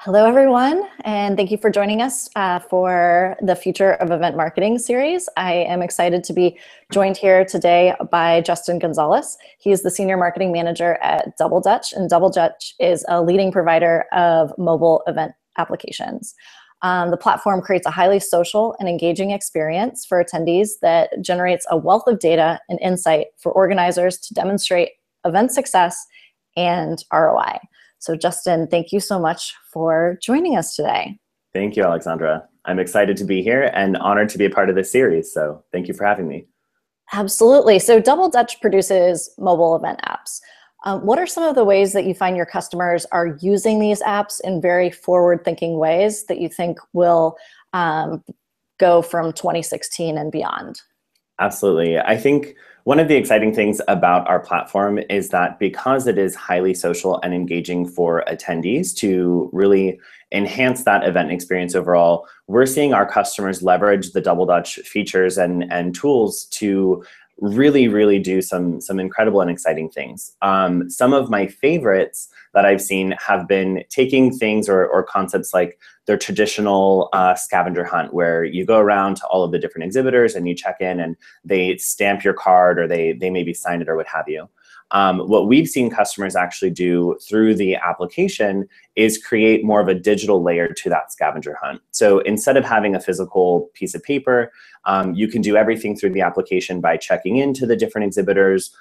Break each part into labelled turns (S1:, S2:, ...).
S1: Hello, everyone, and thank you for joining us for the Future of Event Marketing series. I am excited to be joined here today by Justin Gonzalez. He is the Senior Marketing Manager at Double Dutch, and Double Dutch is a leading provider of mobile event applications. The platform creates a highly social and engaging experience for attendees that generates a wealth of data and insight for organizers to demonstrate event success and ROI. So Justin, thank you so much for joining us today.
S2: Thank you, Alexandra. I'm excited to be here and honored to be a part of this series. So thank you for having me.
S1: Absolutely. So Double Dutch produces mobile event apps. What are some of the ways that you find your customers are using these apps in very forward-thinking ways that you think will go from 2016 and beyond?
S2: Absolutely. I think one of the exciting things about our platform is that because it is highly social and engaging for attendees to really enhance that event experience overall, we're seeing our customers leverage the Double Dutch features and tools to really do some incredible and exciting things. Some of my favorites that I've seen have been taking things or concepts like their traditional scavenger hunt, where you go around to all of the different exhibitors and you check in and they stamp your card or they maybe sign it or what have you. What we've seen customers actually do through the application is create more of a digital layer to that scavenger hunt. So instead of having a physical piece of paper, you can do everything through the application by checking into the different exhibitors,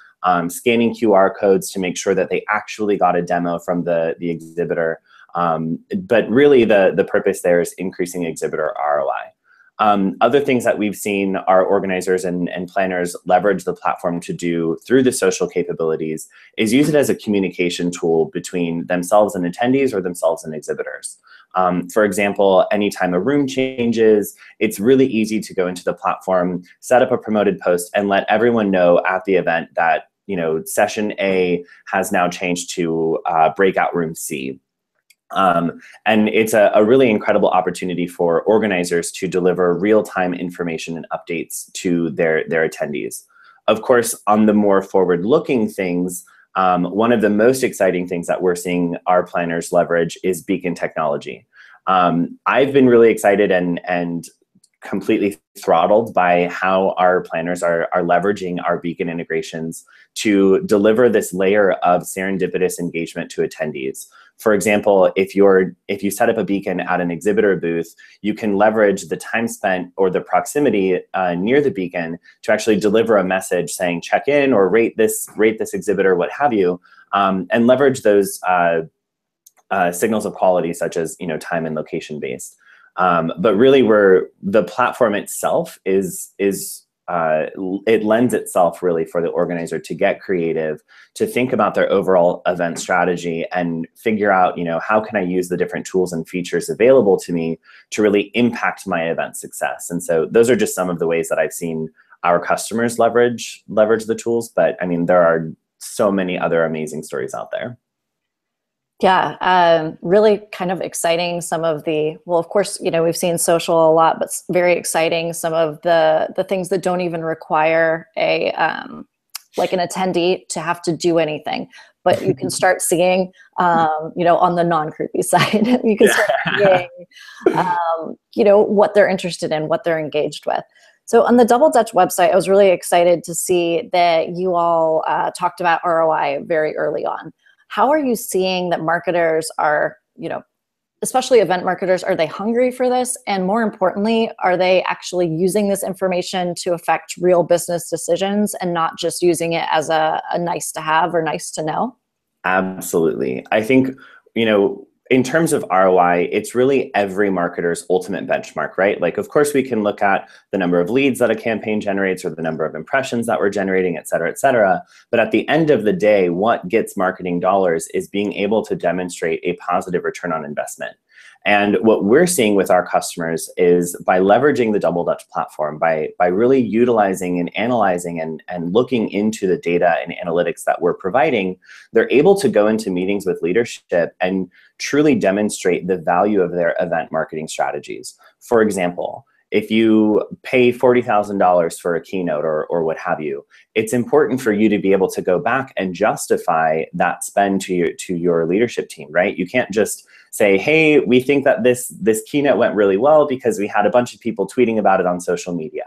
S2: scanning QR codes to make sure that they actually got a demo from the exhibitor. But really the purpose there is increasing exhibitor ROI. Other things that we've seen our organizers and planners leverage the platform to do through the social capabilities is use it as a communication tool between themselves and attendees or themselves and exhibitors. For example, anytime a room changes, it's really easy to go into the platform, set up a promoted post, and let everyone know at the event that, you know, session A has now changed to breakout room C. And it's a really incredible opportunity for organizers to deliver real-time information and updates to their attendees. Of course, on the more forward-looking things, one of the most exciting things that we're seeing our planners leverage is beacon technology. I've been really excited and completely throttled by how our planners are leveraging our beacon integrations to deliver this layer of serendipitous engagement to attendees. For example, if you set up a beacon at an exhibitor booth, you can leverage the time spent or the proximity near the beacon to actually deliver a message saying check in or rate this exhibitor, what have you, and leverage those signals of quality such as, you know, time and location based. But really, the platform itself it lends itself really for the organizer to get creative, to think about their overall event strategy and figure out, you know, how can I use the different tools and features available to me to really impact my event success. And so those are just some of the ways that I've seen our customers leverage the tools. But I mean, there are so many other amazing stories out there.
S1: Yeah, really kind of exciting. Some of the, well, of course, you know, we've seen social a lot, but very exciting. Some of the things that don't even require like an attendee to have to do anything, but you can start seeing, you know, on the non-creepy side, you can start seeing, you know, what they're interested in, what they're engaged with. So on the Double Dutch website, I was really excited to see that you all talked about ROI very early on. How are you seeing that marketers are, you know, especially event marketers, are they hungry for this? And more importantly, are they actually using this information to affect real business decisions and not just using it as a nice to have or nice to know?
S2: Absolutely. I think, you know, in terms of ROI, it's really every marketer's ultimate benchmark, right? Like, of course, we can look at the number of leads that a campaign generates or the number of impressions that we're generating, et cetera, et cetera. But at the end of the day, what gets marketing dollars is being able to demonstrate a positive return on investment. And what we're seeing with our customers is by leveraging the Double Dutch platform, by really utilizing and analyzing and looking into the data and analytics that we're providing, they're able to go into meetings with leadership and truly demonstrate the value of their event marketing strategies. For example, if you pay $40,000 for a keynote or what have you, it's important for you to be able to go back and justify that spend to your leadership team, right? You can't just say, hey, we think that this keynote went really well because we had a bunch of people tweeting about it on social media.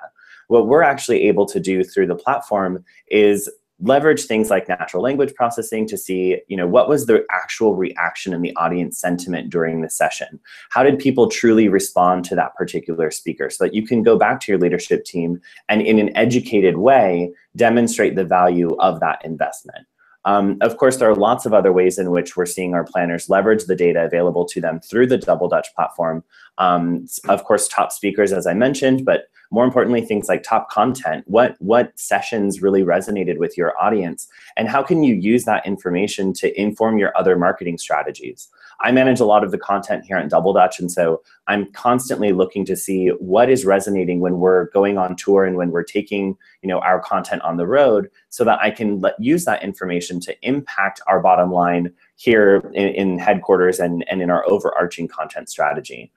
S2: What we're actually able to do through the platform is leverage things like natural language processing to see, what was the actual reaction and the audience sentiment during the session? How did people truly respond to that particular speaker? So that you can go back to your leadership team and in an educated way, demonstrate the value of that investment. Of course, there are lots of other ways in which we're seeing our planners leverage the data available to them through the Double Dutch platform. Of course, top speakers, as I mentioned, but more importantly, things like top content. What sessions really resonated with your audience? And how can you use that information to inform your other marketing strategies? I manage a lot of the content here at Double Dutch, and so I'm constantly looking to see what is resonating when we're going on tour and when we're taking our content on the road, so that I can use that information to impact our bottom line here in headquarters and in our overarching content strategy.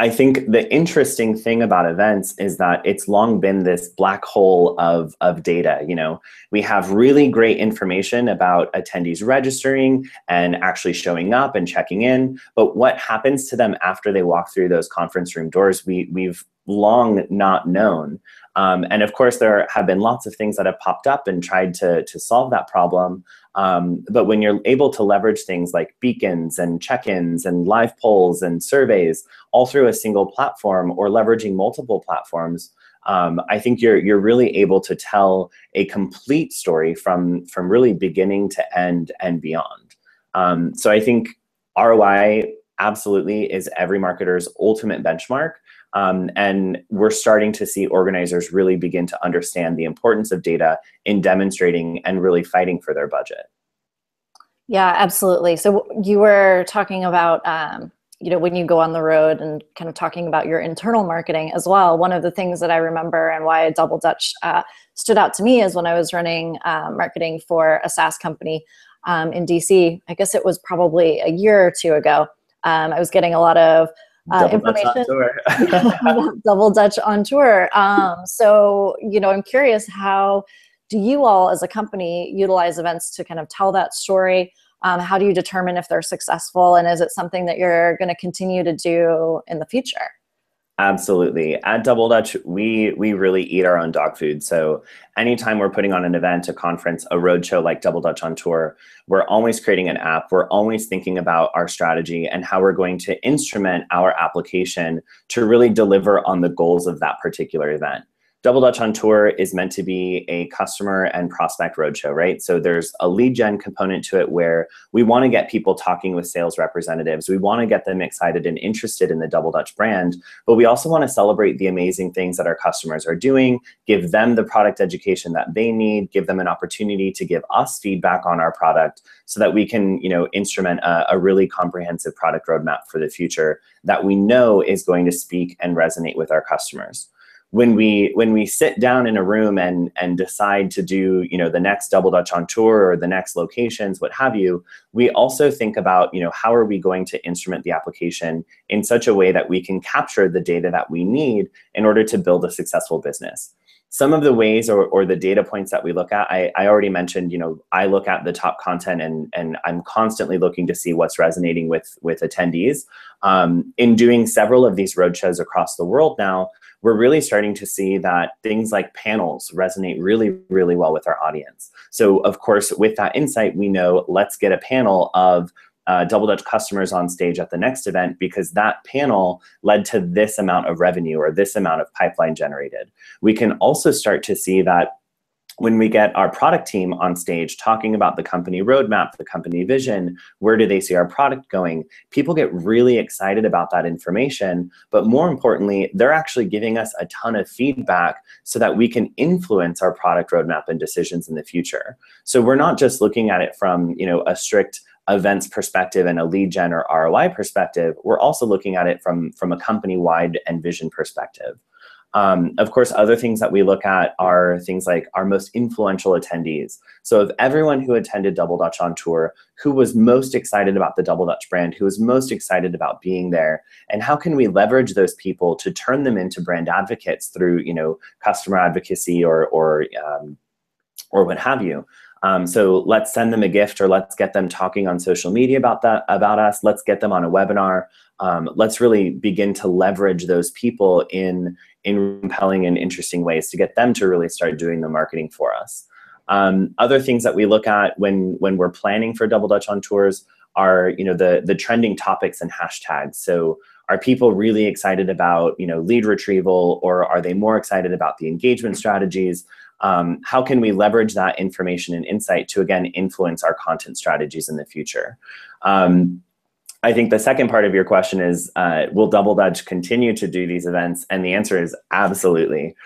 S2: I think the interesting thing about events is that it's long been this black hole of data. We have really great information about attendees registering and actually showing up and checking in, but what happens to them after they walk through those conference room doors, we've long not known. And of course, there have been lots of things that have popped up and tried to solve that problem. But when you're able to leverage things like beacons and check-ins and live polls and surveys all through a single platform or leveraging multiple platforms, I think you're really able to tell a complete story from really beginning to end and beyond. So I think ROI absolutely is every marketer's ultimate benchmark. And we're starting to see organizers really begin to understand the importance of data in demonstrating and really fighting for their budget.
S1: Yeah, absolutely. So you were talking about, when you go on the road and kind of talking about your internal marketing as well. One of the things that I remember and why Double Dutch stood out to me is when I was running marketing for a SaaS company in DC. I guess it was probably a year or two ago. I was getting a lot of information. Double Dutch on tour. So, I'm curious, how do you all as a company utilize events to kind of tell that story? How do you determine if they're successful? And is it something that you're going to continue to do in the future?
S2: Absolutely. At Double Dutch, we really eat our own dog food. So anytime we're putting on an event, a conference, a roadshow like Double Dutch on Tour, we're always creating an app. We're always thinking about our strategy and how we're going to instrument our application to really deliver on the goals of that particular event. Double Dutch on Tour is meant to be a customer and prospect roadshow, right? So there's a lead gen component to it where we want to get people talking with sales representatives. We want to get them excited and interested in the Double Dutch brand, but we also want to celebrate the amazing things that our customers are doing, give them the product education that they need, give them an opportunity to give us feedback on our product so that we can, instrument a really comprehensive product roadmap for the future that we know is going to speak and resonate with our customers. When we sit down in a room and decide to do the next Double Dutch on Tour or the next locations, what have you, we also think about how are we going to instrument the application in such a way that we can capture the data that we need in order to build a successful business. Some of the ways or the data points that we look at, I already mentioned, I look at the top content and I'm constantly looking to see what's resonating with attendees. In doing several of these roadshows across the world now, we're really starting to see that things like panels resonate really, really well with our audience. So of course, with that insight, we know let's get a panel of Double Dutch customers on stage at the next event because that panel led to this amount of revenue or this amount of pipeline generated. We can also start to see that when we get our product team on stage talking about the company roadmap, the company vision, where do they see our product going, people get really excited about that information. But more importantly, they're actually giving us a ton of feedback so that we can influence our product roadmap and decisions in the future. So we're not just looking at it from a strict events perspective and a lead gen or ROI perspective. We're also looking at it from a company-wide and vision perspective. Of course, other things that we look at are things like our most influential attendees. So of everyone who attended Double Dutch on tour, who was most excited about the Double Dutch brand, who was most excited about being there, and how can we leverage those people to turn them into brand advocates through, customer advocacy or what have you. So let's send them a gift, or let's get them talking on social media about us. Let's get them on a webinar. Let's really begin to leverage those people in compelling and interesting ways to get them to really start doing the marketing for us. Other things that we look at when we're planning for Double Dutch on tours are, the trending topics and hashtags. So are people really excited about, lead retrieval, or are they more excited about the engagement strategies? How can we leverage that information and insight to, again, influence our content strategies in the future? I think the second part of your question is, will Double Dutch continue to do these events? And the answer is absolutely.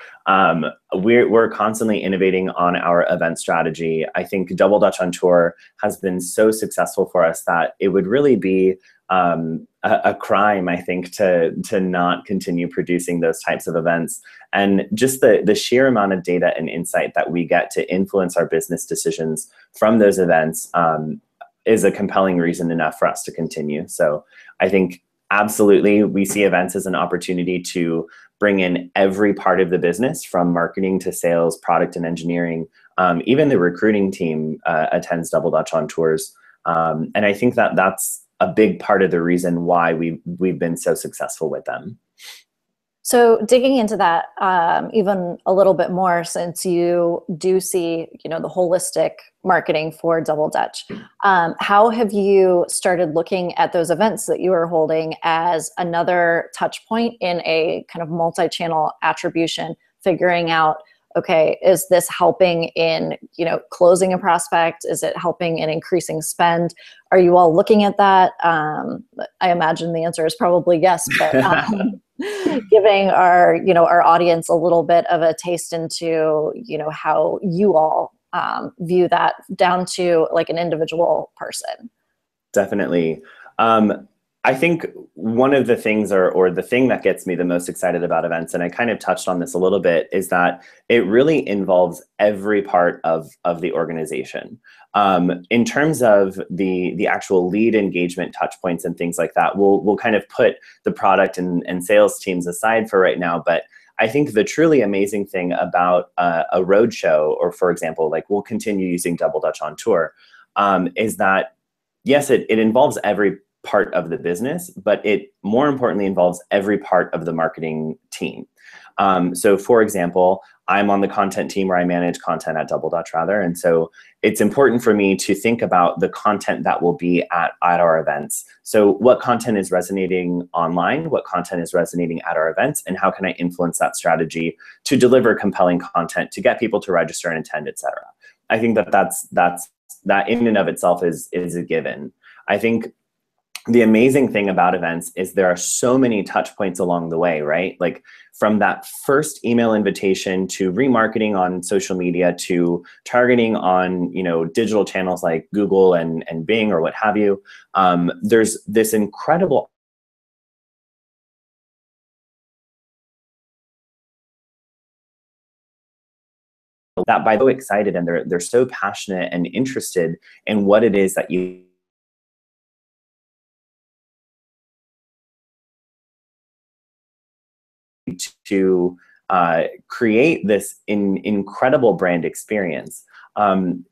S2: We're constantly innovating on our event strategy. I think Double Dutch on Tour has been so successful for us that it would really be a crime, I think, to not continue producing those types of events. And just the sheer amount of data and insight that we get to influence our business decisions from those events is a compelling reason enough for us to continue. So I think absolutely we see events as an opportunity to bring in every part of the business, from marketing to sales, product and engineering. Even the recruiting team attends Double Dutch on tours. And I think that that's a big part of the reason why we've been so successful with them.
S1: So digging into that even a little bit more, since you do see, the holistic marketing for Double Dutch, how have you started looking at those events that you are holding as another touch point in a kind of multi-channel attribution, figuring out, okay, is this helping in, closing a prospect? Is it helping in increasing spend? Are you all looking at that? I imagine the answer is probably yes, but giving our, our audience a little bit of a taste into, how you all view that down to like an individual person.
S2: Definitely. I think one of the things, or the thing that gets me the most excited about events, and I kind of touched on this a little bit, is that it really involves every part of the organization. In terms of the actual lead engagement touch points and things like that, we'll kind of put the product and sales teams aside for right now. But I think the truly amazing thing about a roadshow, or for example, like we'll continue using Double Dutch on Tour, is that yes, it involves every part of the business, but it more importantly involves every part of the marketing team. So for example, I'm on the content team, where I manage content at Double Dutch rather. And so it's important for me to think about the content that will be at our events. So what content is resonating online, what content is resonating at our events, and how can I influence that strategy to deliver compelling content to get people to register and attend, et cetera. I think that in and of itself is a given. I think the amazing thing about events is there are so many touch points along the way, right? Like from that first email invitation to remarketing on social media to targeting on, digital channels like Google and Bing or what have you. There's this incredible that by so excited, and they're so passionate and interested in what it is that you to create this incredible brand experience. And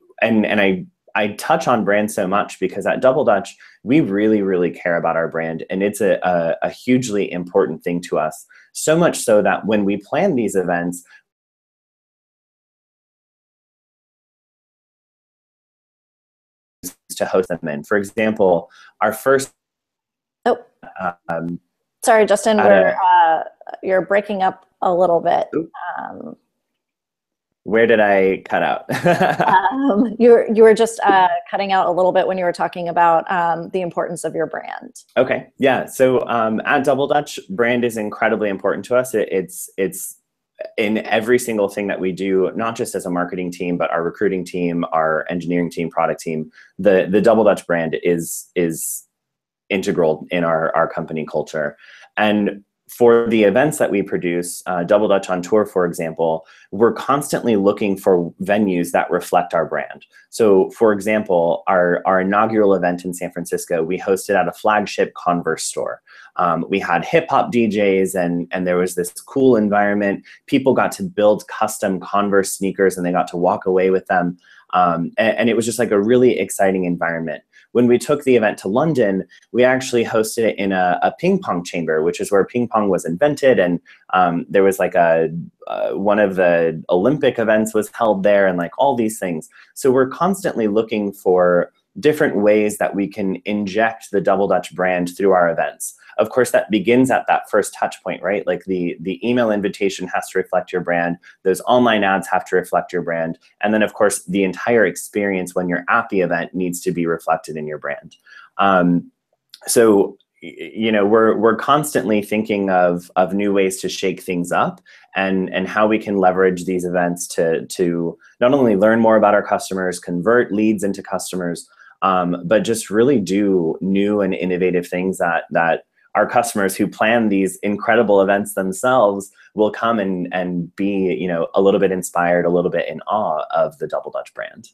S2: I touch on brand so much because at Double Dutch, we really, really care about our brand, and it's a hugely important thing to us. So much so that when we plan these events, to host them in. For example, our first
S1: sorry, Justin, you're breaking up a little bit.
S2: Where did I cut out?
S1: You were just cutting out a little bit when you were talking about the importance of your brand.
S2: Okay, yeah. So at Double Dutch, brand is incredibly important to us. It's in every single thing that we do, not just as a marketing team, but our recruiting team, our engineering team, product team. The Double Dutch brand is integral in our company culture. And for the events that we produce, Double Dutch on Tour, for example, we're constantly looking for venues that reflect our brand. So for example, our inaugural event in San Francisco, we hosted at a flagship Converse store. We had hip hop DJs and there was this cool environment. People got to build custom Converse sneakers and they got to walk away with them. And it was just like a really exciting environment. When we took the event to London, we actually hosted it in a ping pong chamber, which is where ping pong was invented. And there was like one of the Olympic events was held there and like all these things. So we're constantly looking for different ways that we can inject the Double Dutch brand through our events. Of course, that begins at that first touch point, right? Like the email invitation has to reflect your brand. Those online ads have to reflect your brand. And then, of course, the entire experience when you're at the event needs to be reflected in your brand. So, you know, we're constantly thinking of new ways to shake things up and how we can leverage these events to not only learn more about our customers, convert leads into customers, but just really do new and innovative things that our customers who plan these incredible events themselves will come and be, you know, a little bit inspired, a little bit in awe of the Double Dutch brand.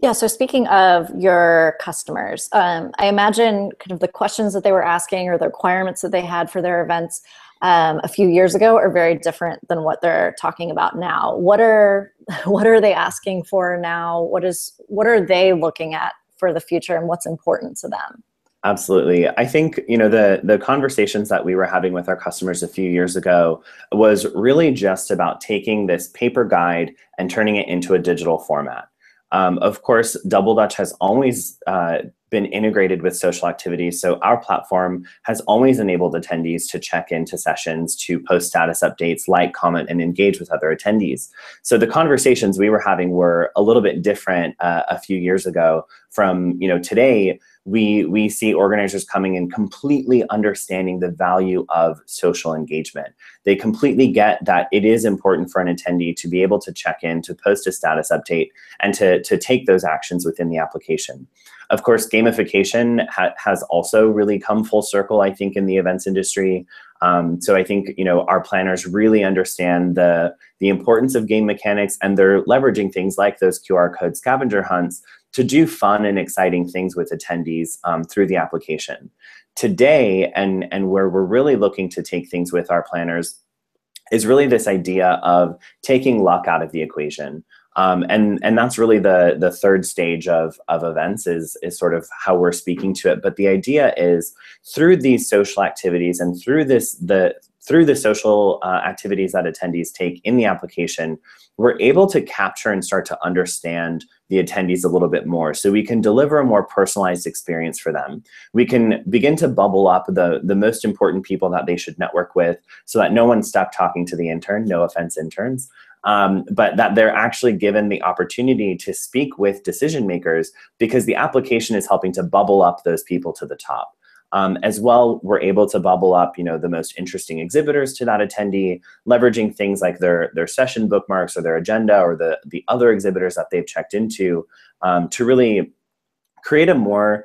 S1: Yeah, so speaking of your customers, I imagine kind of the questions that they were asking or the requirements that they had for their events a few years ago are very different than what they're talking about now. What are they asking for now? What are they looking at for the future and what's important to them?
S2: Absolutely. I think, you know, the conversations that we were having with our customers a few years ago was really just about taking this paper guide and turning it into a digital format. Of course, Double Dutch has always been integrated with social activities. So our platform has always enabled attendees to check into sessions, to post status updates, like, comment, and engage with other attendees. So the conversations we were having were a little bit different a few years ago from, you know, today. We see organizers coming in completely understanding the value of social engagement. They completely get that it is important for an attendee to be able to check in, to post a status update, and to take those actions within the application. Of course, gamification has also really come full circle, I think, in the events industry. So I think, you know, our planners really understand the importance of game mechanics, and they're leveraging things like those QR code scavenger hunts to do fun and exciting things with attendees through the application. Today, and where we're really looking to take things with our planners, is really this idea of taking luck out of the equation. And that's really the third stage of events is sort of how we're speaking to it. But the idea is through these social activities and through the social activities that attendees take in the application, we're able to capture and start to understand the attendees a little bit more. So we can deliver a more personalized experience for them. We can begin to bubble up the most important people that they should network with so that no one's stuck talking to the intern, no offense interns, but that they're actually given the opportunity to speak with decision makers because the application is helping to bubble up those people to the top. As well, we're able to bubble up, you know, the most interesting exhibitors to that attendee, leveraging things like their session bookmarks or their agenda or the other exhibitors that they've checked into to really create a more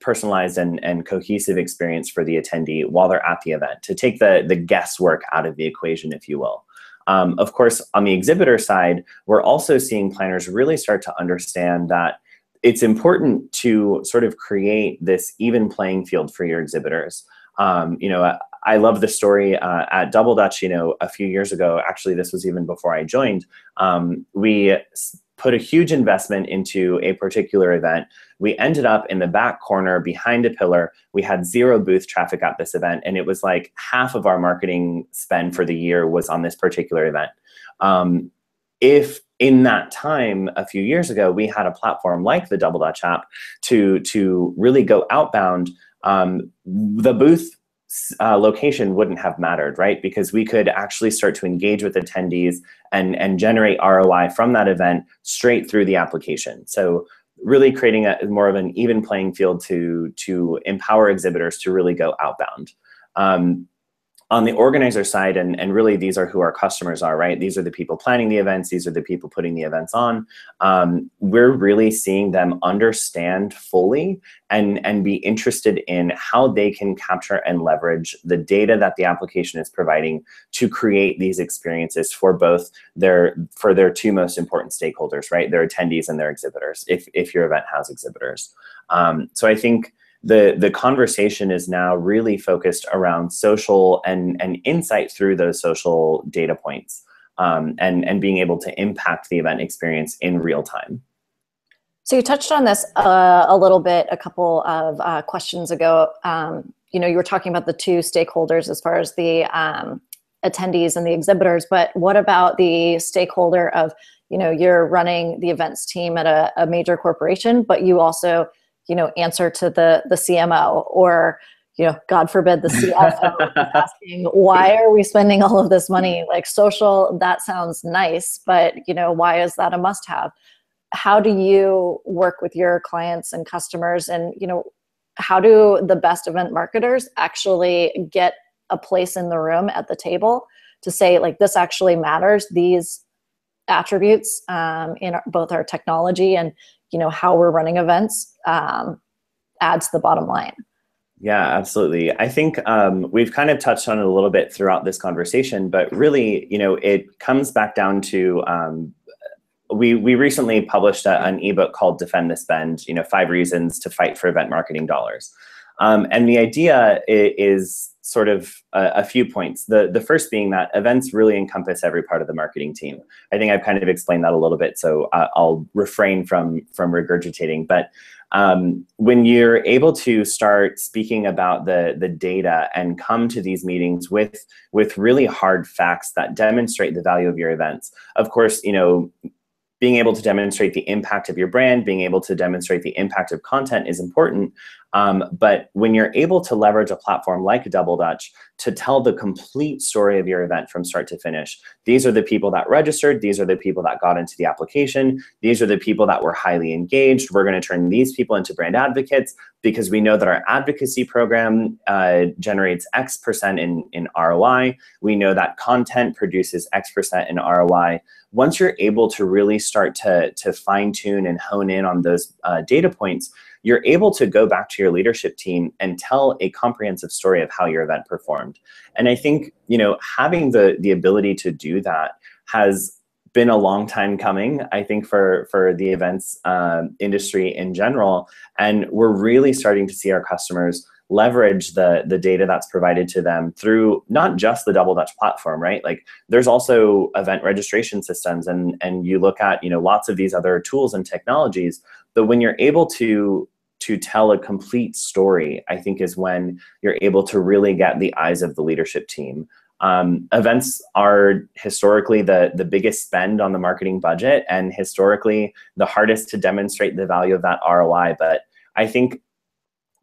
S2: personalized and cohesive experience for the attendee while they're at the event, to take the guesswork out of the equation, if you will. Of course, on the exhibitor side, we're also seeing planners really start to understand that it's important to sort of create this even playing field for your exhibitors. You know, I love the story at Double Dutch, you know, a few years ago, actually, this was even before I joined, we put a huge investment into a particular event. We ended up in the back corner behind a pillar. We had zero booth traffic at this event, and it was like half of our marketing spend for the year was on this particular event. If in that time, a few years ago, we had a platform like the Double Dutch app to really go outbound, the booth location wouldn't have mattered, right? Because we could actually start to engage with attendees and generate ROI from that event straight through the application. So really creating more of an even playing field to empower exhibitors to really go outbound. on the organizer side, and really these are who our customers are, right? These are the people planning the events. These are the people putting the events on. We're really seeing them understand fully and be interested in how they can capture and leverage the data that the application is providing to create these experiences for both their two most important stakeholders, right? Their attendees and their exhibitors, if your event has exhibitors. So I think the conversation is now really focused around social and insight through those social data points, and being able to impact the event experience in real time.
S1: So you touched on this a little bit a couple of questions ago. You were talking about the two stakeholders as far as the attendees and the exhibitors, but what about the stakeholder of, you're running the events team at a major corporation, but you also answer to the CMO, or, God forbid, the CFO asking, why are we spending all of this money? Like, social, that sounds nice, but, why is that a must-have? How do you work with your clients and customers? And, how do the best event marketers actually get a place in the room at the table to say, like, this actually matters, these attributes in both our technology and how we're running events adds to the bottom line?
S2: Yeah, absolutely. I think we've kind of touched on it a little bit throughout this conversation, but really, it comes back down to we recently published an ebook called Defend the Spend, 5 Reasons to Fight for Event Marketing Dollars. And the idea is sort of a few points. The first being that events really encompass every part of the marketing team. I think I've kind of explained that a little bit, so I'll refrain from regurgitating. But when you're able to start speaking about the data and come to these meetings with really hard facts that demonstrate the value of your events, of course, being able to demonstrate the impact of your brand, being able to demonstrate the impact of content is important. But when you're able to leverage a platform like DoubleDutch to tell the complete story of your event from start to finish, these are the people that registered, these are the people that got into the application, these are the people that were highly engaged. We're going to turn these people into brand advocates because we know that our advocacy program generates X% in ROI. We know that content produces X% in ROI. Once you're able to really start to fine tune and hone in on those data points, you're able to go back to your leadership team and tell a comprehensive story of how your event performed. And I think, having the ability to do that has been a long time coming, I think, for the events industry in general. And we're really starting to see our customers leverage the data that's provided to them through not just the DoubleDutch platform, right? Like, there's also event registration systems, and you look at, lots of these other tools and technologies. But when you're able to tell a complete story, I think is when you're able to really get the eyes of the leadership team. Events are historically the biggest spend on the marketing budget, and historically the hardest to demonstrate the value of that ROI. But I think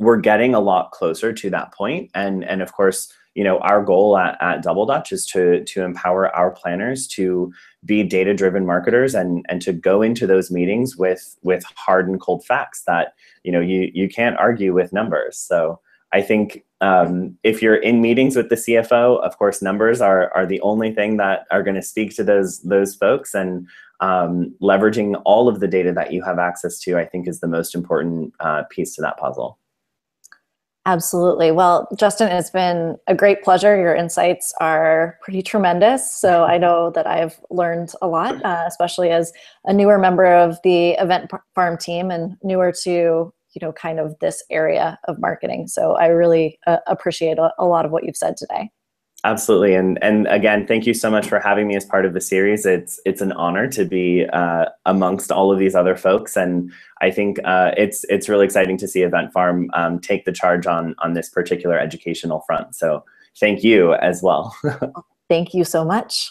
S2: we're getting a lot closer to that point. And of course, our goal at DoubleDutch is to empower our planners to be data-driven marketers and to go into those meetings with hard and cold facts that, you can't argue with numbers. So I think if you're in meetings with the CFO, of course, numbers are the only thing that are going to speak to those folks, and leveraging all of the data that you have access to, I think, is the most important piece to that puzzle.
S1: Absolutely. Well, Justin, it's been a great pleasure. Your insights are pretty tremendous. So I know that I've learned a lot, especially as a newer member of the Event Farm team and newer to, kind of this area of marketing. So I really appreciate a lot of what you've said today.
S2: Absolutely. And again, thank you so much for having me as part of the series. It's an honor to be amongst all of these other folks. And I think it's really exciting to see Event Farm take the charge on this particular educational front. So thank you as well.
S1: Thank you so much.